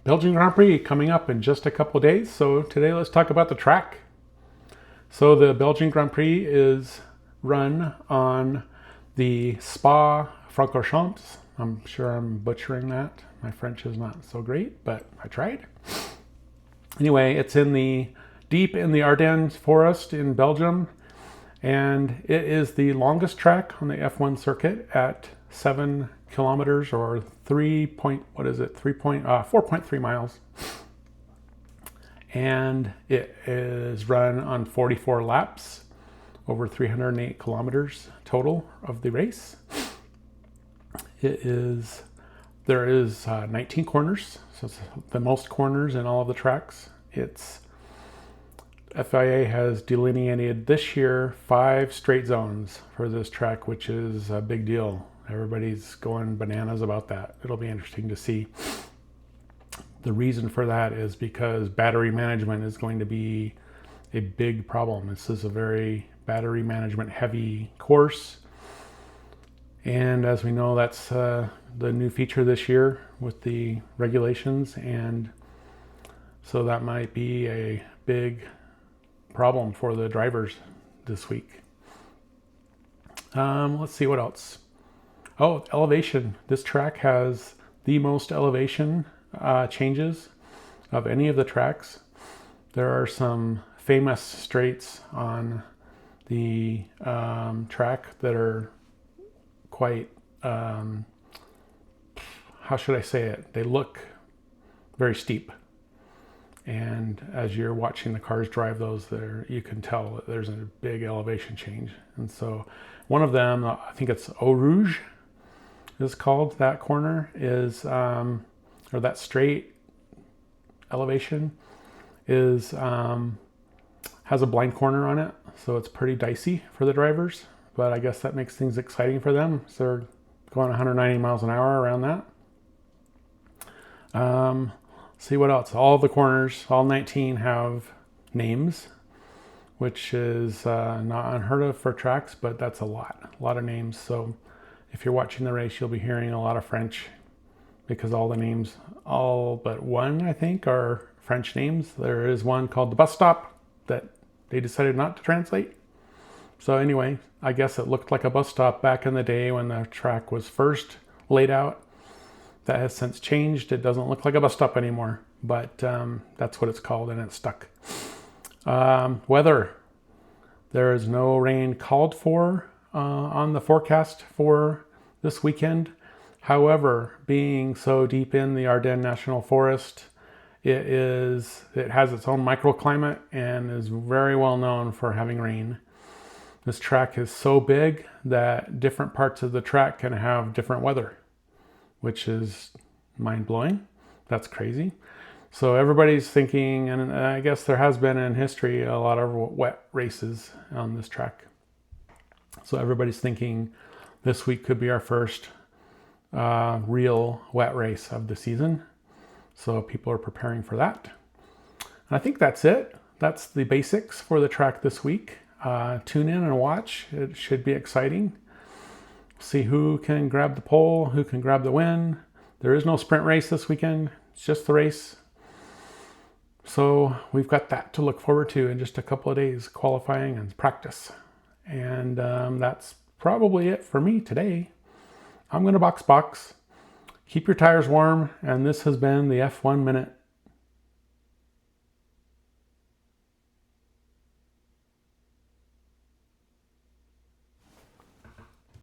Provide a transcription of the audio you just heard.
Belgian Grand Prix coming up in just a couple of days. So today let's talk about the track. So the Belgian Grand Prix is run on the Spa Francorchamps. I'm sure I'm butchering that. My French is not so great, but I tried. Anyway, it's deep in the Ardennes forest in Belgium, and it is the longest track on the F1 circuit at 7 kilometers or 4.3 miles. And it is run on 44 laps over 308 kilometers total of the race. There is 19 corners, so it's the most corners in all of the tracks. FIA has delineated this year 5 straight zones for this track, which is a big deal. Everybody's going bananas about that. It'll be interesting to see. The reason for that is because battery management is going to be a big problem. This is a very battery management heavy course. And as we know, that's the new feature this year with the regulations. And so that might be a big problem for the drivers this week. Let's see what else. Oh, elevation. This track has the most elevation changes of any of the tracks. There are some famous straights on the track that are quite, how should I say it? They look very steep. And as you're watching the cars drive those, you can tell that there's a big elevation change. And so one of them, I think it's Eau Rouge is called, that corner is, or that straight elevation is, has a blind corner on it. So it's pretty dicey for the drivers, but I guess that makes things exciting for them. So they're going 190 miles an hour around that. See what else. All the corners, all 19 have names, which is not unheard of for tracks, but that's a lot of names. So if you're watching the race, you'll be hearing a lot of French because all the names, all but one, I think, are French names. There is one called the bus stop that they decided not to translate. So anyway, I guess it looked like a bus stop back in the day when the track was first laid out. That has since changed. It doesn't look like a bus stop anymore, but that's what it's called, and it's stuck. Weather. There is no rain called for on the forecast for this weekend. However, being so deep in the Ardennes National Forest, it has its own microclimate and is very well known for having rain. This track is so big that different parts of the track can have different weather, which is mind-blowing. That's crazy. So everybody's thinking, and I guess there has been in history a lot of wet races on this track. So everybody's thinking this week could be our first real wet race of the season. So people are preparing for that. And I think that's it. That's the basics for the track this week. Tune in and watch. It should be exciting. See who can grab the pole, who can grab the win. There is no sprint race this weekend. It's just the race. So we've got that to look forward to in just a couple of days, qualifying and practice. And that's probably it for me today. I'm going to box. Keep your tires warm. And this has been the F1 Minute.